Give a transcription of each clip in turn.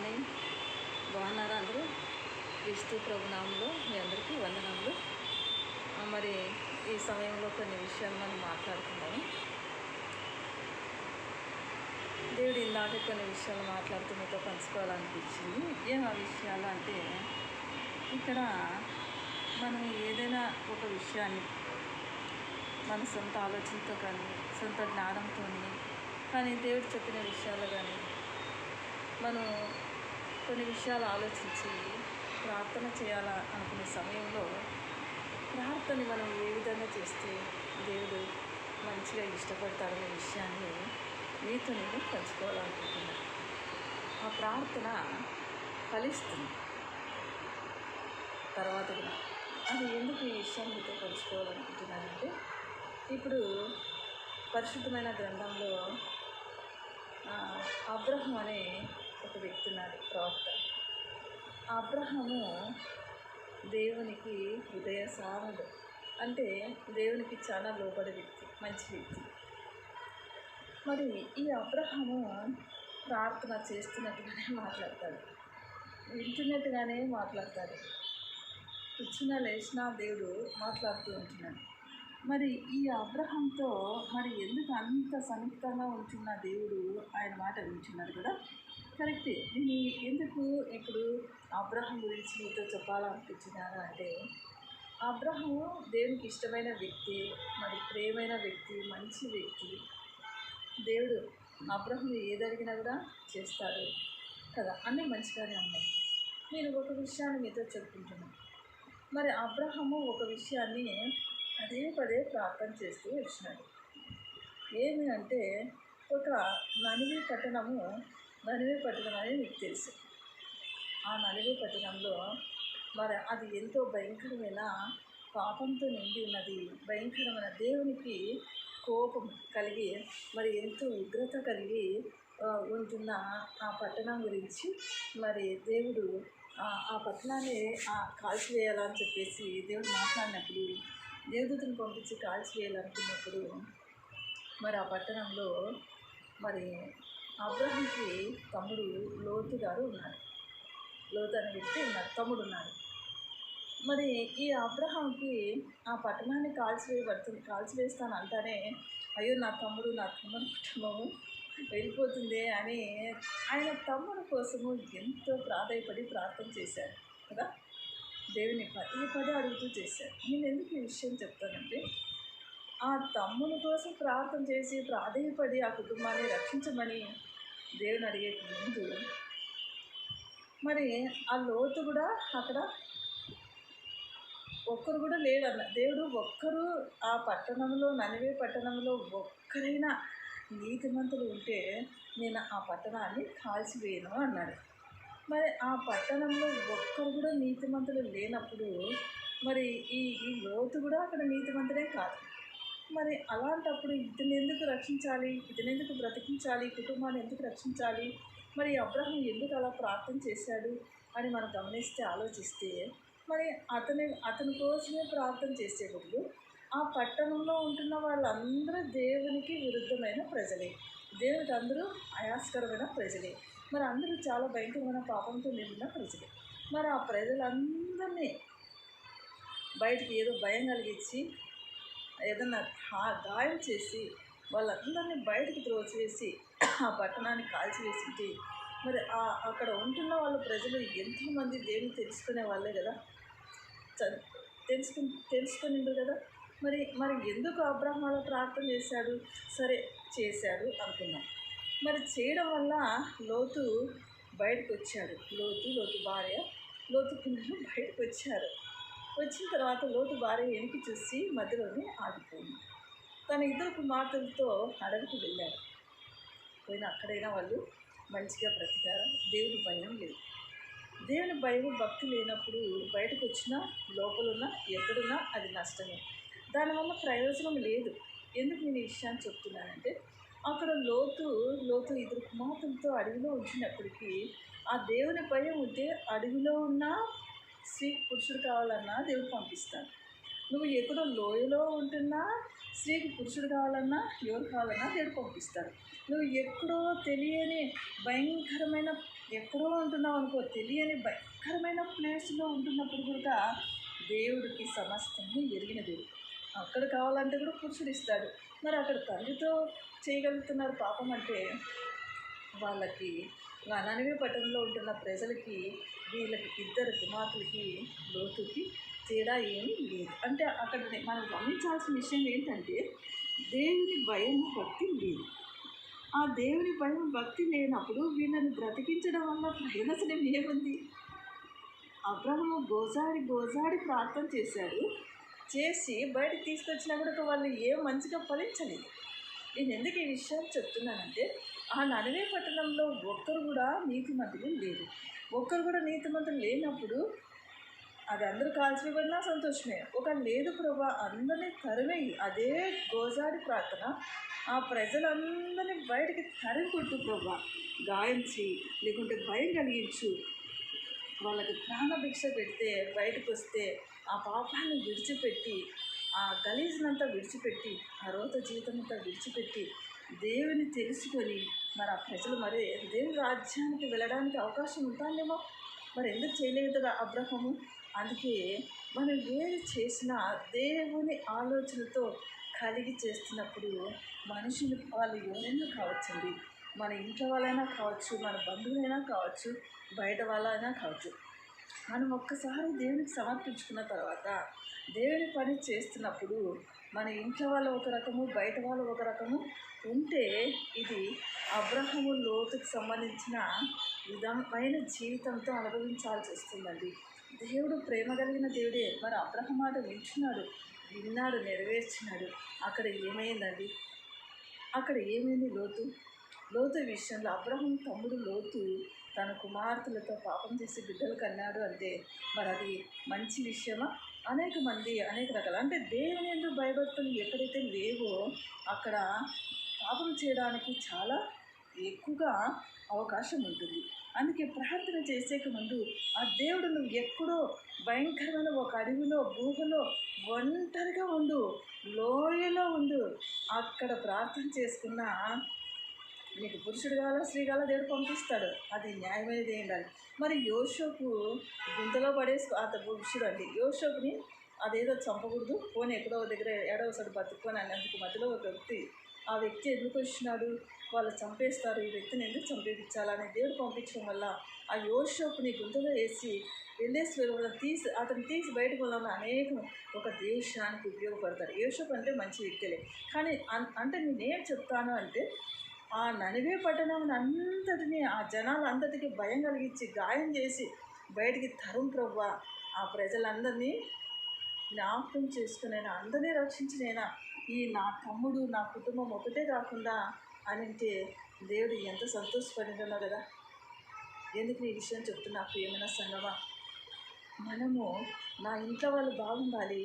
Morning. బాగున్నారా అందరూ? క్రీస్తు ప్రభునామంలో మీ అందరికీ వందనములు. మరి ఈ సమయంలో కొన్ని విషయాలు మనం మాట్లాడుకుందాము. దేవుడు ఇందాక కొన్ని విషయాలు మాట్లాడుతూ మీతో పంచుకోవాలనిపించింది. ఏం ఆ విషయాలు అంటే, ఇక్కడ మనం ఏదైనా ఒక విషయాన్ని మన సొంత ఆలోచనతో కానీ సొంత జ్ఞానంతో కానీ దేవుడు చెప్పిన విషయాలు కానీ మనం కొన్ని విషయాలు ఆలోచించి ప్రార్థన చేయాలా అనుకునే సమయంలో ప్రార్థన మనం ఏ విధంగా చేస్తే దేవుడు మంచిగా ఇష్టపడతాడనే విషయాన్ని మీతో నేను పంచుకోవాలనుకుంటున్నాను. ఆ ప్రార్థన ఫలిస్తుంది తర్వాత కూడా. అది ఎందుకు ఈ విషయాన్ని మీతో పంచుకోవాలనుకుంటున్నానంటే, ఇప్పుడు పరిశుద్ధమైన గ్రంథంలో అబ్రహం అనే ఒక వ్యక్తి ఉన్నాడు, ప్రవక్త. అబ్రహాము దేవునికి హృదయ సారుడు, అంటే దేవునికి చాలా లోబడే వ్యక్తి, మంచి వ్యక్తి. మరి ఈ అబ్రహాము ప్రార్థన చేస్తున్నట్టుగానే మాట్లాడతాడు, వింటున్నట్టుగానే మాట్లాడతాడు, కూర్చున్నా లేచినా దేవుడు మాట్లాడుతూ ఉంటున్నాడు. మరి ఈ అబ్రహాంతో మరి ఎందుకు అంత సన్నిహితంగా ఉంటున్న దేవుడు ఆయన మాట వింటున్నాడు కదా, కరెక్టే. దీన్ని ఎందుకు ఇప్పుడు అబ్రహాం గురించి మీతో చెప్పాలనుకుంటున్నాను అంటే, అబ్రహాము దేవునికి ఇష్టమైన వ్యక్తి, మరి ప్రేమైన వ్యక్తి, మంచి వ్యక్తి. దేవుడు అబ్రహాం ఏదడిగినా కూడా చేస్తాడు కదా, అన్నీ మంచిగానే ఉన్నాయి. నేను ఒక విషయాన్ని మీతో చెప్పుకుంటున్నాను. మరి అబ్రహాము ఒక విషయాన్ని పదే పదే ప్రార్థన చేస్తూ వచ్చినాడు. ఏమి అంటే, ఒక ననివే పట్టణం అని మీకు తెలుసు. ఆ ననివే పట్టణంలో మరి అది ఎంతో భయంకరమైన పాపంతో నిండి ఉన్నది. భయంకరమైన దేవునికి కోపం కలిగి మరి ఎంతో ఉగ్రత కలిగి ఉంటున్న ఆ పట్టణం గురించి మరి దేవుడు ఆ పట్టణాన్ని కాల్చివేయాలని చెప్పేసి దేవుడు మాట్లాడినప్పుడు, దేవదూతను పంపించి కాల్చివేయాలనుకున్నప్పుడు మరి ఆ పట్టణంలో మరి అబ్రహాంకి తమ్ముడు లోతు గారు ఉన్నాడు. లోతు అనే వ్యక్తి ఉన్నాడు, తమ్ముడు ఉన్నాడు. మరి ఈ అబ్రహాంకి ఆ పట్టణాన్ని కాల్చివేస్తాను అంటానే, అయ్యో నా తమ్ముడు కుటుంబము వెళ్ళిపోతుంది అని ఆయన తమ్ముడు కోసము ఎంతో ప్రాధాయపడి ప్రార్థన చేశారు కదా, దేవుని పదే అడుగుతూ చేశారు. నేను ఎందుకు ఈ విషయం చెప్తానంటే, ఆ తమ్ముని కోసం ప్రార్థన చేసి ప్రాధాయపడి ఆ కుటుంబాన్ని రక్షించమని దేవుని అడిగే ముందు మరి ఆ లోతు కూడా అక్కడ ఒక్కరు కూడా లేడన్న దేవుడు. ఒక్కరు ఆ పట్టణంలో, ననివే పట్టణంలో ఒక్కరైనా నీతిమంతులు ఉంటే నేను ఆ పట్టణాన్ని కాల్చివేయను అన్నాడు. మరి ఆ పట్టణంలో ఒక్కరు కూడా నీతిమంతులు లేనప్పుడు మరి ఈ లోతు కూడా అక్కడ నీతిమంతుడే కాదు. మరి అలాంటప్పుడు ఇతను ఎందుకు రక్షించాలి, ఇతను ఎందుకు బ్రతికించాలి, కుటుంబాన్ని ఎందుకు రక్షించాలి, మరి అబ్రహాం ఎందుకు అలా ప్రార్థన చేశాడు అని మనం గమనిస్తే, ఆలోచిస్తే మరి అతని కోసమే ప్రార్థన చేసే బదులు ఆ పట్టణంలో ఉంటున్న వాళ్ళందరూ దేవునికి విరుద్ధమైన ప్రజలే, దేవునికి అందరూ అయాస్కరమైన ప్రజలే, మరి అందరూ చాలా భయంకరమైన పాపంతో నిండిన ప్రజలే. మరి ఆ ప్రజలందరినీ బయటికి ఏదో భయం కలిగించి ఏదన్నా గాయం చేసి వాళ్ళందరినీ బయటికి త్రోసివేసి ఆ పట్టణాన్ని కాల్చివేసింటే మరి అక్కడ ఉంటున్న ప్రజలు ఎంతోమంది దేవుని తెలుసుకునే వాళ్ళే కదా, తెలుసుకునిండు కదా. మరి ఎందుకు అబ్రహాం అలా ప్రార్థన చేశాడు? సరే చేశాడు అనుకున్నాం. మరి చేయడం వల్ల లోతు బయటకు వచ్చాడు. లోతు భార్య, లోతు పిల్లలు బయటకు వచ్చారు. వచ్చిన తర్వాత లోతు భార్య వెనక్కి చూసి మధ్యలోనే ఆగిపోయింది. తన ఇద్దరు కుమార్తెలతో అడవికి వెళ్ళారు. అక్కడైనా వాళ్ళు మంచిగా బ్రతికారు. దేవుని భయం లేదు. దేవుని భయం భక్తి లేనప్పుడు బయటకు వచ్చినా లోపలున్నా ఎక్కడున్నా అది నష్టమే, దానివల్ల ప్రయోజనం లేదు. ఎందుకు నేను ఈ విషయాన్ని చెప్తున్నానంటే, అక్కడ లోతు ఇద్దరు కుమార్తెలతో అడవిలో ఉంచినప్పటికీ ఆ దేవుని భయం ఉంటే అడవిలో ఉన్న స్త్రీ పురుషుడు కావాలన్నా దేవుడు పంపిస్తాడు. నువ్వు ఎక్కడో లోయలో ఉంటున్నా స్త్రీకి పురుషుడు కావాలన్నా ఎవరు కావాలన్నా దేవుడు పంపిస్తాడు. నువ్వు ఎక్కడో తెలియని భయంకరమైన ఎక్కడో ఉంటున్నాం అనుకో, తెలియని భయంకరమైన ప్లేస్లో ఉంటున్నప్పుడు కూడా దేవుడికి సమస్తము ఎరిగిన దేవుడు. అక్కడ కావాలంటే కూడా పురుషుడు ఇస్తాడు. మరి అక్కడ తండ్రితో చేయగలుగుతున్నారు పాపం అంటే వాళ్ళకి ననవే పట్టణంలో ఉంటున్న ప్రజలకి వీళ్ళకి ఇద్దరు కుమార్తెలకి లోతుకి తేడా ఏమీ లేదు. అంటే అక్కడ మనం గమనించాల్సిన విషయం ఏంటంటే దేవుని భయం భక్తి లేదు. ఆ దేవుని భయం భక్తి లేనప్పుడు వీళ్ళని బ్రతికించడం వల్ల ప్రయోజనం ఏముంది? అబ్రహాము గోజాడి ప్రార్థన చేశాడు. చేసి బయటకు తీసుకొచ్చినా కూడా వాళ్ళు ఏం మంచిగా ఫలించలేదు. నేను ఎందుకు ఈ విషయాలు చెప్తున్నానంటే ఆ ననవే పట్టణంలో ఒక్కరు కూడా నీతిమంతులు లేరు. ఒక్కరు కూడా నీతిమంతులు లేనప్పుడు అది అందరూ కాల్చివేయబడినా సంతోషమే. ఒక లేదు ప్రభా అందరినీ తరిమేయి. అదే గోజాడి ప్రార్థన. ఆ ప్రజలందరినీ బయటికి తరిమి కొట్టు ప్రభా, గాయించి లేకుంటే భయం కలిగించు. వాళ్ళకి ప్రాణభిక్ష పెడితే బయటకు వస్తే ఆ పాపాన్ని విడిచిపెట్టి ఆ గలీజ్నంతా విడిచిపెట్టి ఆ రోత జీవితం అంతా విడిచిపెట్టి దేవుని తెలుసుకొని మరి ఆ ప్రజలు మరి దేవుని రాజ్యానికి వెళ్ళడానికి అవకాశం ఉంటుందేమో. మరి ఎందుకు చేయలేదు అబ్రహము? అందుకే మనం ఏది చేసినా దేవుని ఆలోచనతో కలిగి చేస్తున్నప్పుడు మనుషులు వాళ్ళు ఎవరైనా కావచ్చండి, మన ఇంట్లో వాళ్ళైనా కావచ్చు, మన బంధువులైనా కావచ్చు, బయట వాళ్ళైనా కావచ్చు, మనం ఒక్కసారి దేవునికి సమర్పించుకున్న తర్వాత దేవుని పని చేస్తున్నప్పుడు మన ఇంట్లో వాళ్ళు ఒక రకము, బయట వాళ్ళు ఒక రకము ఉంటే ఇది అబ్రహము లోతుకు సంబంధించిన విధమైన జీవితంతో అనుభవించాల్సి వస్తుందండి. దేవుడు ప్రేమ కలిగిన దేవుడే. మరి అబ్రహం మాట విన్నాడు, నెరవేర్చినాడు. అక్కడ ఏమైందండి? అక్కడ ఏమైంది? లోతు విషయంలో అబ్రహం తమ్ముడు లోతు తన కుమార్తెలతో పాపం చేసి బిడ్డలు కన్నాడు అంటే మరి అది మంచి విషయమా? అనేక రకాలు అంటే దేవుని యందు భయభక్తులు ఎక్కడైతే లేవో అక్కడ పాపం చేయడానికి చాలా ఎక్కువగా అవకాశం ఉంటుంది. అందుకే ప్రార్థన చేసేక ముందు ఆ దేవుడు నువ్వు ఎక్కడో భయంకరమైన ఒక అడవిలో, గుహలో ఒంటరిగా ఉండు, లోయలో ఉండు, అక్కడ ప్రార్థన చేసుకున్న నీకు పురుషుడు కావాలా, స్త్రీ కావాలా, దేవుడు పంపిస్తాడు. అది న్యాయమైనది ఉండాలి. మరి యోషోపు గుంతలో పురుషుడు అండి. యోషోపుని అదేదో చంపకూడదు, పోనీ ఎక్కడో దగ్గర ఏడవసాడు బతుక్కొని అన్నందుకు మధ్యలో ఒక ఆ వ్యక్తి ఎందుకు వచ్చినాడు, వాళ్ళు చంపేస్తారు, ఈ వ్యక్తిని ఎందుకు చంపేపించాలని దేవుడు పంపించడం వల్ల ఆ యోషోపుని గుంతలో వేసి అతను తీసి బయటకు వెళ్ళాలని ఒక దేశానికి ఉపయోగపడతారు. యోషోపు అంటే మంచి వ్యక్తులే. కానీ అంటే నేనేం చెప్తాను అంటే ఆ ననివే పట్టణం అంతటిని ఆ జనాలంతటికి భయం కలిగించి గాయం చేసి బయటికి తరుం ప్రభువా, ఆ ప్రజలందరినీ జ్ఞాపకం చేసుకునైనా అందరినీ రక్షించినైనా ఈ నా తమ్ముడు నా కుటుంబం ఒకటే కాకుండా అని అంటే దేవుడు ఎంత సంతోషపడినో కదా. ఎందుకు ఈ విషయం చెప్తున్నా ప్రియమైన సంగమా? మనము నా ఇంట్లో వాళ్ళు బాగుండాలి,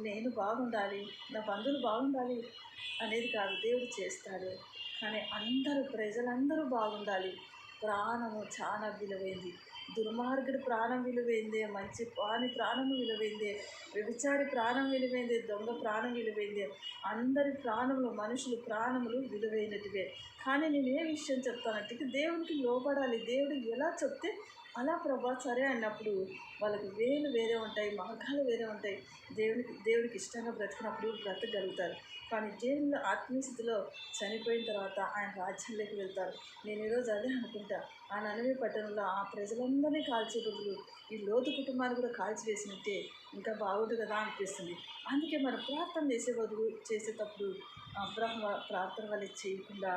నేను బాగుండాలి, నా బంధువులు బాగుండాలి అనేది కాదు, దేవుడు చేస్తాడు. కానీ ప్రజలందరూ బాగుండాలి. ప్రాణము చాలా విలువైంది. దుర్మార్గుడి ప్రాణం విలువైందే, మంచి ప్రాణము విలువైందే, వ్యభిచారి ప్రాణం విలువైందే, దొంగ ప్రాణం విలువైందే. అందరి ప్రాణములు, మనుషుల ప్రాణములు విలువైనటివే. కానీ నేను ఏ విషయం చెప్తానంటే దేవునికి లోబడాలి. దేవుడు ఎలా చెప్తే అలా ప్రభా సరే అన్నప్పుడు వాళ్ళకి వేలు వేరే ఉంటాయి, మార్గాలు వేరే ఉంటాయి. దేవుడికి ఇష్టంగా బ్రతికినప్పుడు బ్రతకగలుగుతారు. కానీ దేవుని ఆత్మీయ స్థితిలో చనిపోయిన తర్వాత ఆయన రాజ్యంలోకి వెళ్తారు. నేను ఈరోజు అదే అనుకుంటా, ఆ ననవే పట్టణంలో ఆ ప్రజలందరినీ కాల్చే బదులు ఈ లోతు కుటుంబాన్ని కూడా కాల్చివేసినట్టే ఇంకా బాగుంటుంది కదా అనిపిస్తుంది. అందుకే మనం ప్రార్థన చేసేటప్పుడు అబ్రహం ప్రార్థన వల్ల చేయకుండా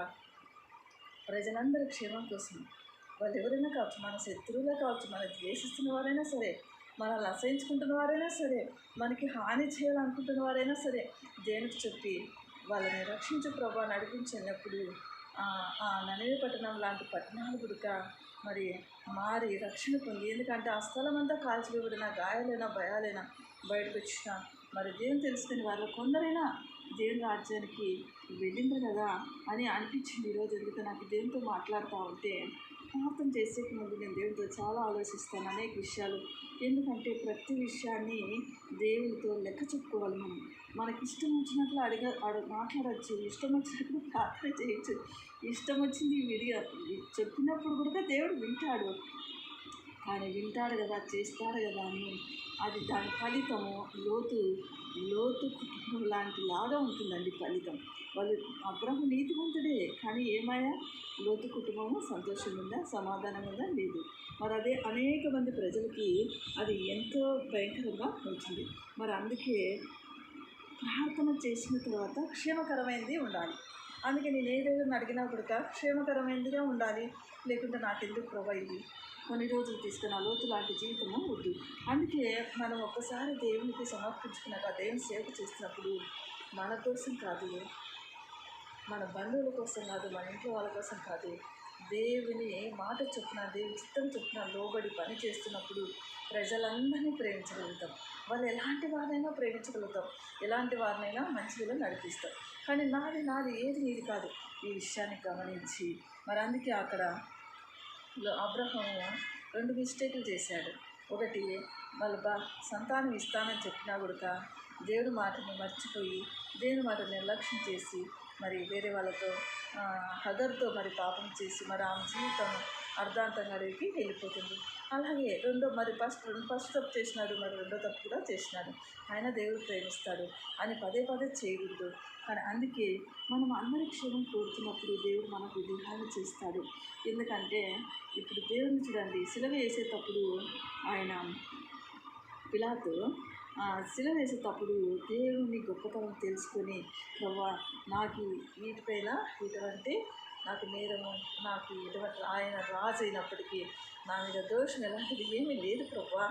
ప్రజలందరి క్షేమం కోసం వాళ్ళు ఎవరైనా కావచ్చు, మన శత్రువులే కావచ్చు, మన ద్వేషిస్తున్న వారైనా సరే, మనల్ని అసహించుకుంటున్న వారైనా సరే, మనకి హాని చేయాలనుకుంటున్న వారైనా సరే దేవునికి చెప్పి వాళ్ళని రక్షించే ప్రభావం నడిపించినప్పుడు ఆ ననివే పట్టణం లాంటి పట్టణాలు కూడా మరి మారి రక్షణ పొంది, ఎందుకంటే ఆ స్థలం అంతా కాల్చివేయబడిన గాయాలైనా భయాలైనా బయటకు వచ్చిన మరి దేవుని తెలుసుకుని వాళ్ళు కొందరైనా దేవుని రాజ్యానికి వెళ్ళింది కదా అని అనిపించింది ఈరోజు. ఎందుకు నాకు దేవునితో మాట్లాడుతూ ఉంటే ప్రార్థన చేసే ముందు నేను దేవునితో చాలా ఆలోచిస్తాను అనేక విషయాలు. ఎందుకంటే ప్రతి విషయాన్ని దేవునితో లెక్క చెప్పుకోవాలి. మనకి ఇష్టం వచ్చినట్లు మాట్లాడచ్చు, ఇష్టం వచ్చినప్పుడు ప్రార్థన చేయొచ్చు, ఇష్టం వచ్చింది వీడియో చెప్పినప్పుడు కూడా దేవుడు వింటాడు. కానీ వింటాడు కదా, చేస్తాడు కదా అని అది దాని ఫలితము లోతు కుటుంబం లాగా ఉంటుందండి ఫలితం. వాళ్ళు అబ్రహాము నీతిమంతుడే, కానీ ఏమయ్యా లోతు కుటుంబము సంతోషం ఉందా, సమాధానం ఉందా? లేదు. మరి అదే అనేక మంది ప్రజలకి అది ఎంతో భయంకరంగా ఉంటుంది. మరి అందుకే ప్రార్థన చేసిన తర్వాత క్షేమకరమైనది ఉండాలి. అందుకే నేను ఏదైనా అడిగినా కూడా క్షేమకరమైనదిగా ఉండాలి. లేకుంటే నాకెందుకు ప్రభా ఇది కొన్ని రోజులు తీసుకుని లోతు లాంటి జీవితము వద్దు. అందుకే మనం ఒక్కసారి దేవునికి సమర్పించుకున్నాక దేవుని సేవ చేస్తున్నప్పుడు మన కోసం కాదు, మన బంధువుల కోసం కాదు, మన ఇంట్లో వాళ్ళ కోసం కాదు, దేవుని మాట చొప్పున, దేవుని చిత్తం చొప్పున లోబడి పని చేస్తున్నప్పుడు ప్రజలందరినీ ప్రేమించగలుగుతాం. వాళ్ళు ఎలాంటి వారినైనా ప్రేమించగలుగుతాం, ఎలాంటి వారినైనా మంచిగా నడిపిస్తాం. కానీ నాది ఏది నీది కాదు ఈ విషయాన్ని గమనించి మరి అందుకే అక్కడ అబ్రహాము 2 మిస్టేకులు చేశాడు. ఒకటి, వాళ్ళ సంతానం ఇస్తానని చెప్పినా కూడా దేవుడి మాటని మర్చిపోయి దేవుని మాట నిర్లక్ష్యం చేసి మరి వేరే వాళ్ళతో హగర్తో మరి పాపం చేసి మరి ఆమె జీవితం అర్ధాంతంగా వెళ్ళిపోతుంది. అలాగే ఫస్ట్ తప్పు చేసినాడు, మరి రెండో తప్పు కూడా చేసినాడు. ఆయన దేవుడు ప్రేమిస్తాడు అని పదే చేయకూడదు. కానీ అందుకే మనం అందరి క్షేమం కోరుతున్నప్పుడు దేవుడు మనకు విధానం చేస్తాడు. ఎందుకంటే ఇప్పుడు దేవుడిని చూడండి, సిలువ వేసేటప్పుడు ఆయన పిలాతు సిలువ వేసేటప్పుడు దేవుని గొప్పతనం తెలుసుకొని ప్రభా నాకు వీటిపైన ఇటువంటి నాకు నేరము, నాకు ఎటువంటి ఆయన రాజు అయినప్పటికీ నా మీద దోషం ఎలాంటిది ఏమీ లేదు ప్రభా,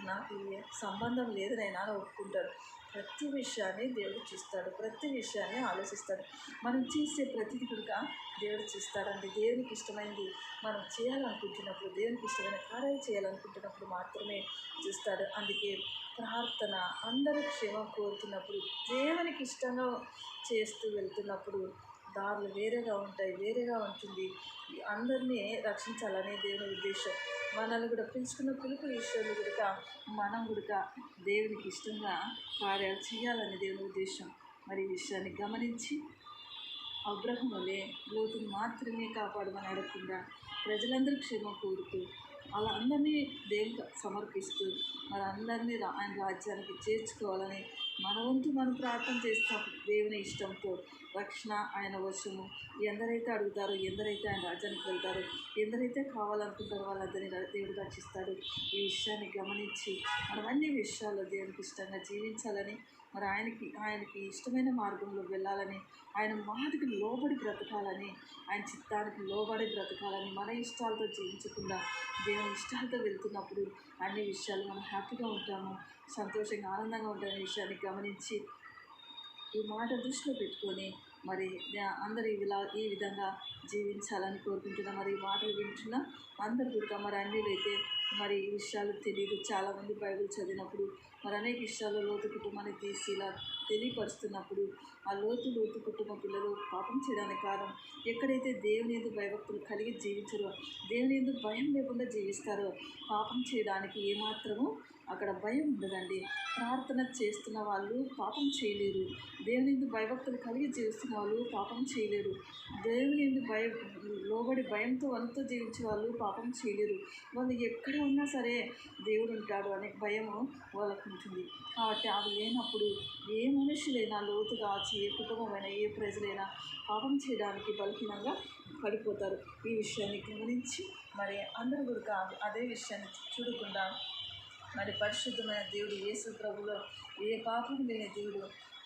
నాకు సంబంధం లేదని ఒప్పుకుంటాడు. ప్రతి విషయాన్ని దేవుడు చూస్తాడు, ప్రతి విషయాన్ని ఆలోచిస్తాడు. మనం చేసే ప్రతిదీ కూడా దేవుడు చూస్తాడండి. దేవునికి ఇష్టమైనది మనం చేయాలనుకుంటున్నప్పుడు, దేవునికి ఇష్టమైన కార్యాలు చేయాలనుకుంటున్నప్పుడు మాత్రమే చూస్తాడు. అందుకే ప్రార్థన అందరూ క్షేమం కోరుతున్నప్పుడు, దేవునికి ఇష్టంగా చేస్తూ వెళ్తున్నప్పుడు దారులు వేరేగా ఉంటుంది. అందరినీ రక్షించాలనే దేవుని ఉద్దేశం. మనల్ని కూడా పిలుచుకున్న పిలుపు విషయంలో కూడా మనం కూడా దేవునికి ఇష్టంగా కార్యాలు చేయాలని దేవుని ఉద్దేశం. మరి ఈ విషయాన్ని గమనించి అబ్రహాము వలె లోతుని మాత్రమే కాపాడమని అడగకుండా ప్రజలందరూ క్షేమం కోరుతూ అలా అందరినీ దేవునికి సమర్పిస్తూ మరి అందరినీ ఆయన రాజ్యానికి చేర్చుకోవాలని మన వంతు మనం ప్రార్థన చేస్తాం. దేవుని ఇష్టంతో రక్షణ ఆయన వశము. ఎందరైతే అడుగుతారో, ఎందరైతే ఆయన రాజ్యానికి వెళ్తారో, ఎందరైతే కావాలనుకుంటారో వాళ్ళందరినీ దేవుడు రక్షిస్తాడు. ఈ విషయాన్ని గమనించి మనం అన్ని విషయాల్లో దేవునికి ఇష్టంగా జీవించాలని, మరి ఆయనకి ఇష్టమైన మార్గంలో వెళ్ళాలని, ఆయన మాటకి లోబడి బ్రతకాలని, ఆయన చిత్తానికి లోబడి బ్రతకాలని, మన ఇష్టాలతో జీవించకుండా దేవుని ఇష్టాలతో వెళ్తున్నప్పుడు అన్ని విషయాలు మనం హ్యాపీగా ఉంటాము, సంతోషంగా ఆనందంగా ఉంటామనే విషయాన్ని గమనించి ఈ మాట దృష్టిలో పెట్టుకొని మరి అందరూ ఈ విధంగా జీవించాలని కోరుకుంటున్నాం. మరి ఈ మాటలు వింటున్న అందరు కూడా మరి అన్యులైతే మరి ఈ విషయాలు తెలియదు. చాలామంది బైబిల్ చదివినప్పుడు మరి అనేక విషయాల్లో లోతు కుటుంబాన్ని తీసి ఇలా తెలియపరుస్తున్నప్పుడు ఆ లోతు కుటుంబ పిల్లలు పాపం చేయడానికి కారణం ఎక్కడైతే దేవుని యందు భయభక్తులు కలిగి జీవించరో, దేవుని యందు భయం లేకుండా జీవిస్తారో పాపం చేయడానికి ఏమాత్రము అక్కడ భయం ఉండదండి. ప్రార్థన చేస్తున్న వాళ్ళు పాపం చేయలేరు. దేవుని యందు భయభక్తులు కలిగి జీవిస్తున్న వాళ్ళు పాపం చేయలేరు. దేవుని యందు లోబడి భయంతో వాళ్ళతో జీవించే వాళ్ళు పాపం చేయలేరు. వాళ్ళు ఎక్కడ ఉన్నా సరే దేవుడు ఉంటాడు అనే భయము వాళ్ళకు ఉంటుంది. కాబట్టి అవి లేనప్పుడు ఏ మనుషులైనా లోతు కావచ్చు, ఏ కుటుంబమైనా, ఏ ప్రజలైనా పాపం చేయడానికి బలహీనంగా పడిపోతారు. ఈ విషయాన్ని గమనించి మరి అందరూ కూడా అదే విషయాన్ని చూడకుండా మరి పరిశుద్ధమైన దేవుడు యేసు ప్రభులో ఏ పాపం లేని దేవుడు,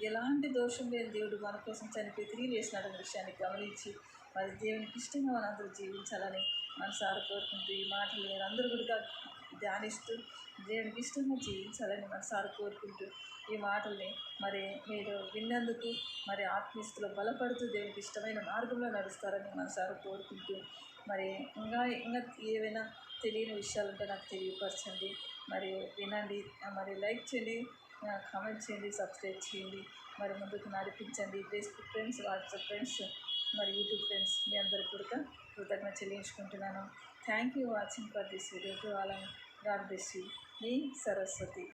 ఎలాంటి దోషం లేని దేవుడు మన కోసం చనిపోయి తిరిగి వేసినాడనే విషయాన్ని గమనించి మరి దేవునికి ఇష్టంగా మనందరూ జీవించాలని మనసారా కోరుకుంటూ ఈ మాటలు మీరు అందరూ కూడా ధ్యానిస్తూ దేవునికి ఇష్టంగా జీవించాలని మనసారా కోరుకుంటూ ఈ మాటల్ని మరి మీరు విన్నందుకు మరి ఆత్మీయతలో బలపడుతూ దేవునికి ఇష్టమైన మార్గంలో నడుస్తారని మనసారా కోరుకుంటూ మరి ఇంకా ఏవైనా తెలియని విషయాలు ఉంటే నాకు తెలియపరచండి. మరి వినండి, మరి లైక్ చేయండి, కామెంట్ చేయండి, సబ్స్క్రైబ్ చేయండి, మరి ముందుకు నడిపించండి. ఫేస్బుక్ ఫ్రెండ్స్, వాట్సాప్ ఫ్రెండ్స్, మరి యూట్యూబ్ ఫ్రెండ్స్ మీ అందరికీ కూడా కృతజ్ఞత చెల్లించుకుంటున్నాను. Thank you watching for this video. To all, God bless you. మీ సరస్వతి.